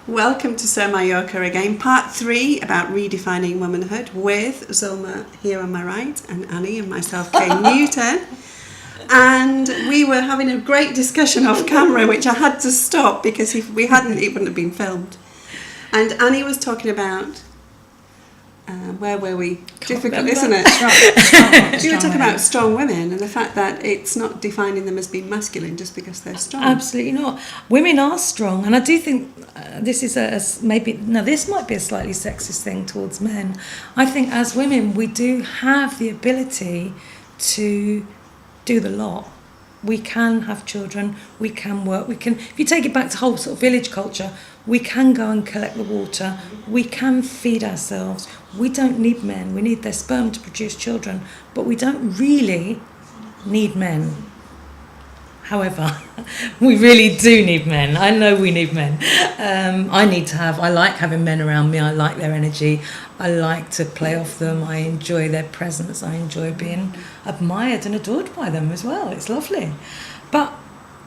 Welcome to So Mallorca again, part 3 about redefining womanhood with Zulma here on my right and Annie and myself, Kay Newton. And we were having a great discussion off camera, which I had to stop because if we hadn't, it wouldn't have been filmed. And Annie was talking about, where were we? Difficult, isn't it? Strong You were talking women. about strong women and the fact that it's not defining them as being masculine just because they're strong. Absolutely not. Women are strong, and I do think this is this might be a slightly sexist thing towards men. I think as women we do have the ability to do the lot. We can have children, we can work, we can, if you take it back to whole sort of village culture, we can go and collect the water, we can feed ourselves. We don't need men, we need their sperm to produce children, but we don't really need men. However, we really do need men. I know we need men. I like having men around me. I like their energy. I like to play off them. I enjoy their presence. I enjoy being admired and adored by them as well. It's lovely. But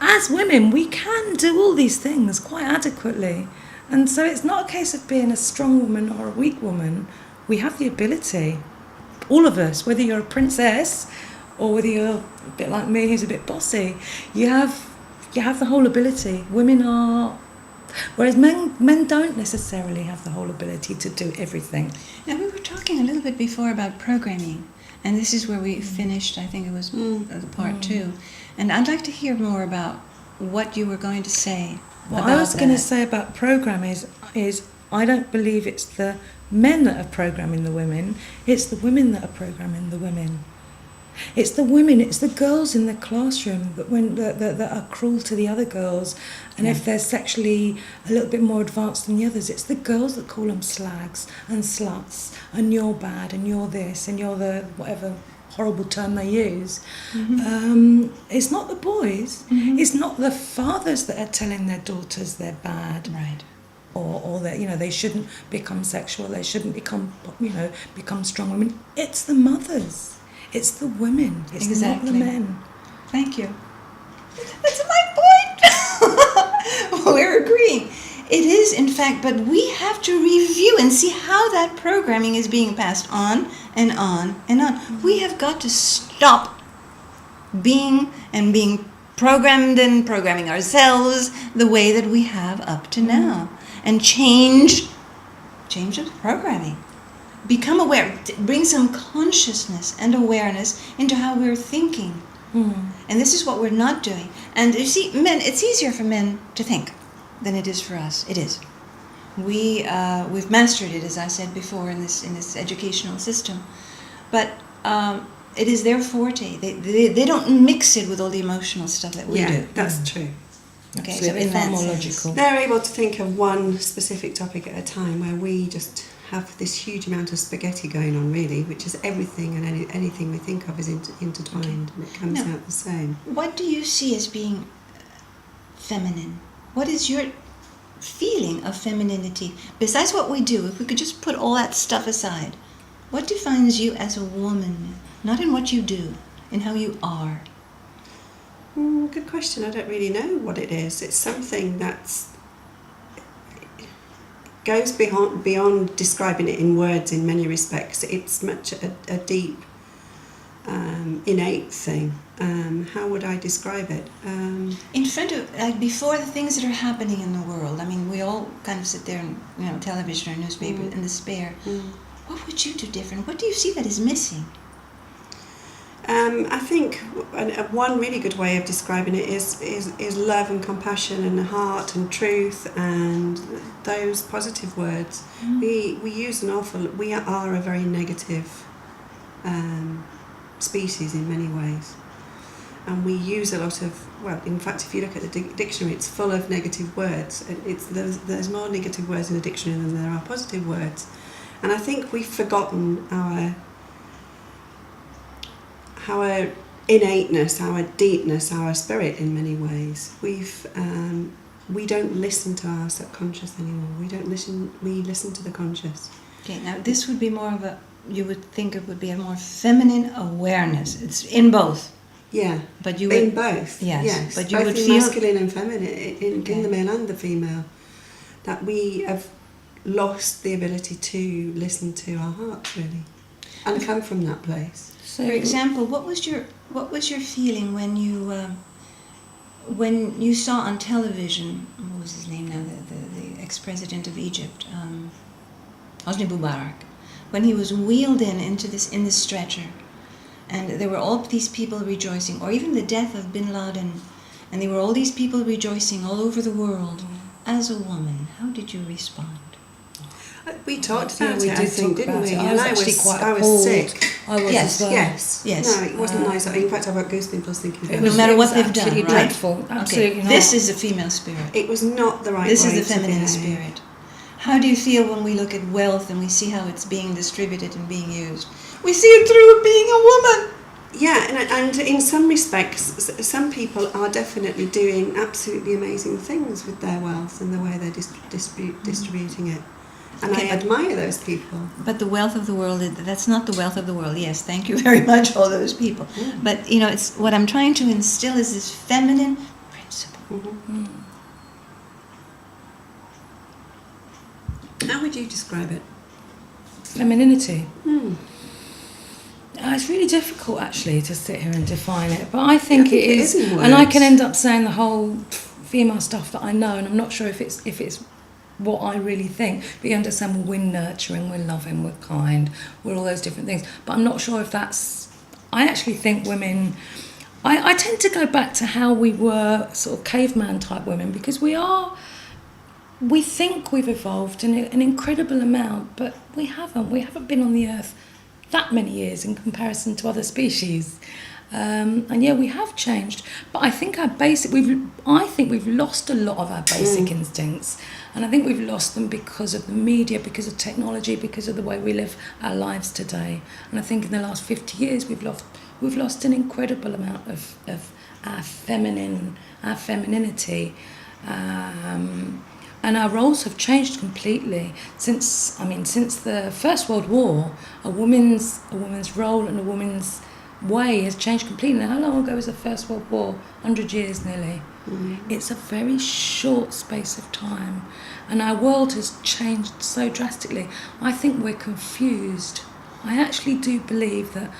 as women, we can do all these things quite adequately. And so it's not a case of being a strong woman or a weak woman. We have the ability, all of us, whether you're a princess or whether you're a bit like me who's a bit bossy, you have the whole ability. Women are, whereas men don't necessarily have the whole ability to do everything. Now, we were talking a little bit before about programming, and this is where we finished, I think it was the part 2. And I'd like to hear more about what you were going to say. What I was going to say about program is I don't believe it's the men that are programming the women, it's the women that are programming the women. It's the women, it's the girls in the classroom that are cruel to the other girls, and if they're sexually a little bit more advanced than the others, it's the girls that call them slags and sluts, and you're bad, and you're this, and you're the whatever horrible term they use. It's not the boys, it's not the fathers that are telling their daughters they're bad. Right. Or that they shouldn't become sexual, they shouldn't become strong women. It's the mothers. It's the women. It's Exactly. not the men. Thank you. That's my point. We're agreeing. It is, in fact, but we have to review and see how that programming is being passed on and on and on. We have got to stop being programmed and programming ourselves the way that we have up to now, and change the programming. Become aware, bring some consciousness and awareness into how we're thinking. And this is what we're not doing. And you see, men, it's easier for men to think than it is for us. It is. We've mastered it, as I said before, in this educational system. But it is their forte. They don't mix it with all the emotional stuff that we do. Yeah, that's true. Okay, So so in that more sense. logical. They're able to think of one specific topic at a time, where we just have this huge amount of spaghetti going on, really, which is everything and anything we think of is intertwined, and it comes out the same. What do you see as being feminine? What is your feeling of femininity? Besides what we do, if we could just put all that stuff aside, what defines you as a woman? Not in what you do, in how you are. Good question. I don't really know what it is. It's something goes beyond describing it in words in many respects. It's much a deep, innate thing. How would I describe it? In front of, like, before the things that are happening in the world, I mean, we all kind of sit there and, television or newspaper in despair. What would you do different? What do you see that is missing? I think one really good way of describing it is love and compassion and heart and truth and those positive words. We use we are a very negative species in many ways, and we use a lot of, in fact, if you look at the dictionary, it's full of negative words. There's more negative words in the dictionary than there are positive words, and I think we've forgotten our innateness, our deepness, our spirit in many ways. We don't listen to our subconscious anymore. We listen to the conscious. Okay, now this would be more of you would think it would be a more feminine awareness. It's in both. Yeah, but you in would, both. yes, Yes, but you both would in feel masculine and feminine, in the male and the female. that we have lost the ability to listen to our hearts, really, and come from that place. So, For example, what was your feeling when you saw on television, what was his name now, the ex-president of Egypt, Hosni Mubarak, when he was wheeled in this stretcher, and there were all these people rejoicing, or even the death of Bin Laden, and there were all these people rejoicing all over the world. As a woman, how did you respond? We talked Yeah, about we it, did I think, talk didn't about we? it. And I was actually quite I was appalled. sick. I was Yes, as well. Yes. No, it wasn't nice. In fact, I've got goosebumps thinking about It it. was, No matter it what was they've done, absolutely right? dreadful. Absolutely Okay. not. This is a female spirit. It was not the right This way is the to feminine behave. spirit. How do you feel when we look at wealth and we see how it's being distributed and being used? We see it through being a woman. Yeah, and in some respects, some people are definitely doing absolutely amazing things with their wealth and the way they're distributing it. And Okay, I but- admire those people. But the wealth of the world, that's not the wealth of the world. Yes, thank you very much, all those people. But, it's what I'm trying to instill is this feminine principle. How would you describe it? Femininity. It's really difficult actually to sit here and define it, but I think, think it it is, is in and I words. can end up saying the whole female stuff that I know, and I'm not sure if it's what I really think. But you understand, well, we're nurturing, we're loving, we're kind, we're all those different things. But I'm not sure if that's. I actually think women. I tend to go back to how we were sort of caveman type women, because we think we've evolved in an incredible amount, but we haven't. We haven't been on the earth that many years in comparison to other species. And yeah, we have changed. But I think we've lost a lot of our basic instincts. And I think we've lost them because of the media, because of technology, because of the way we live our lives today. And I think in the last 50 years we've lost an incredible amount of our femininity. And our roles have changed completely since the First World War. A woman's role and a woman's way has changed completely. Now, how long ago was the First World War? 100 years nearly. It's a very short space of time, and our world has changed so drastically. I think we're confused. I actually do believe that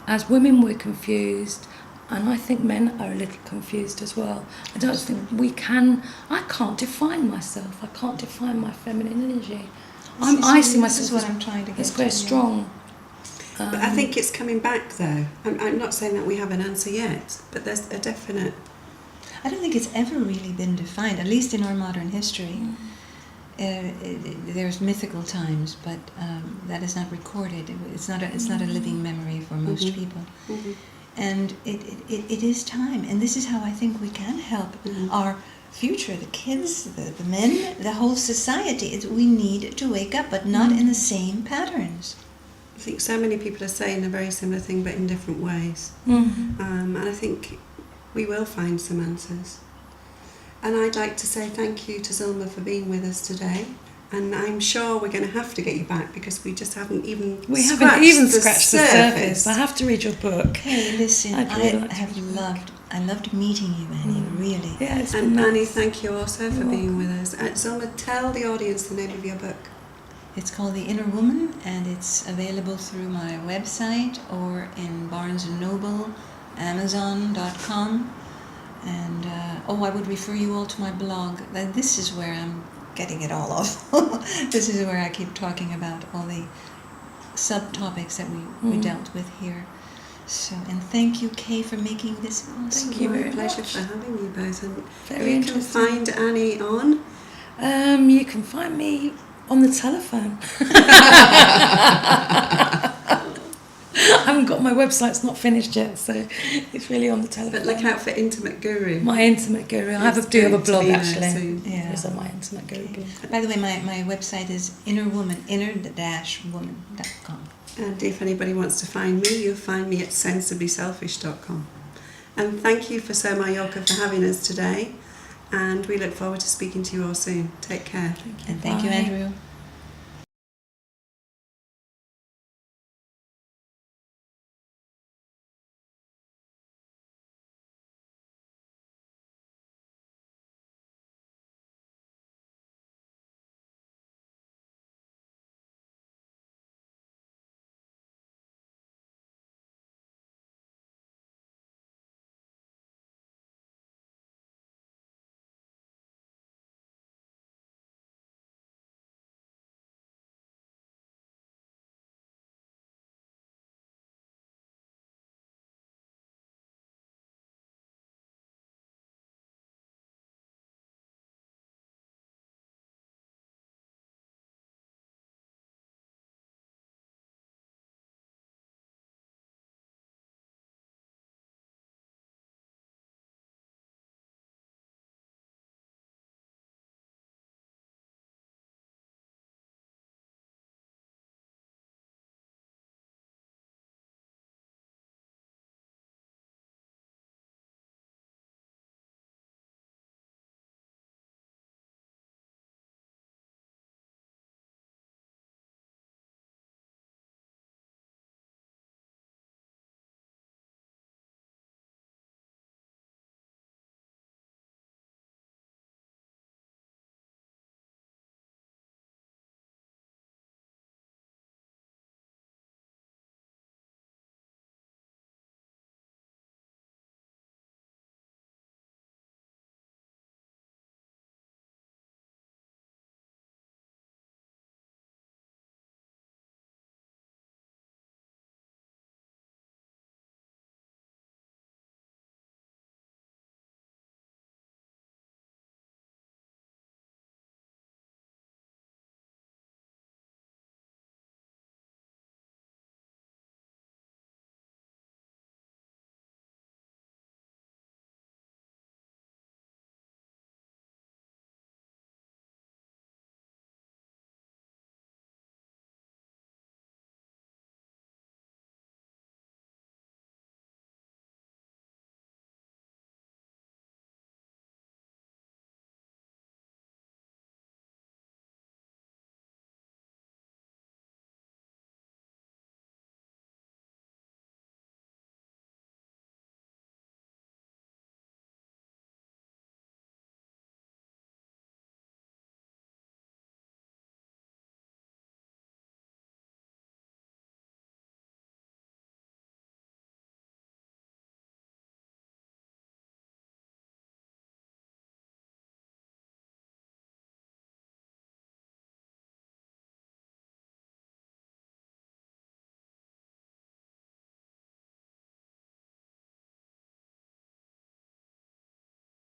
as women we're confused. And I think men are a little confused as well. I don't think I can't define myself. I can't define my feminine energy. I see myself This is what I'm trying to get as very to, yeah. strong. But I think it's coming back, though. I'm not saying that we have an answer yet, but there's a definite... I don't think it's ever really been defined, at least in our modern history. There's mythical times, but that is not recorded. It's not a living memory for most people. And it is time, and this is how I think we can help our future, the kids, the men, the whole society. We need to wake up, but not in the same patterns. I think so many people are saying a very similar thing, but in different ways. And I think we will find some answers. And I'd like to say thank you to Zulma for being with us today. And I'm sure we're going to have to get you back because we just haven't even scratched the surface. I have to read your book. Hey, listen, I'd I really like to loved meeting you, Annie, really. Yeah, it's And been Annie, nice. thank you also for being with us. Zulma, tell the audience the name of your book. It's called The Inner Woman, and it's available through my website or in Barnes & Noble, Amazon.com. And, I would refer you all to my blog. This is where I'm getting it all off. This is where I keep talking about all the subtopics that we dealt with here. So, and thank you, Kay, for making this possible. Thank you My very pleasure much. for having you both. And Very you can interesting. find Annie on... You can find me on the telephone. I haven't got my website's not finished yet, so it's really on the telephone. But look out for Intimate Guru. My Intimate Guru. I It's do have a going to blog be there actually. soon. Yeah. It's on my Intimate Guru blog. By the way, my website is inner-woman.com. And if anybody wants to find me, you'll find me at sensiblyselfish.com. And thank you for Somayoka for having us today. And we look forward to speaking to you all soon. Take care. And thank you, Bye. Andrew.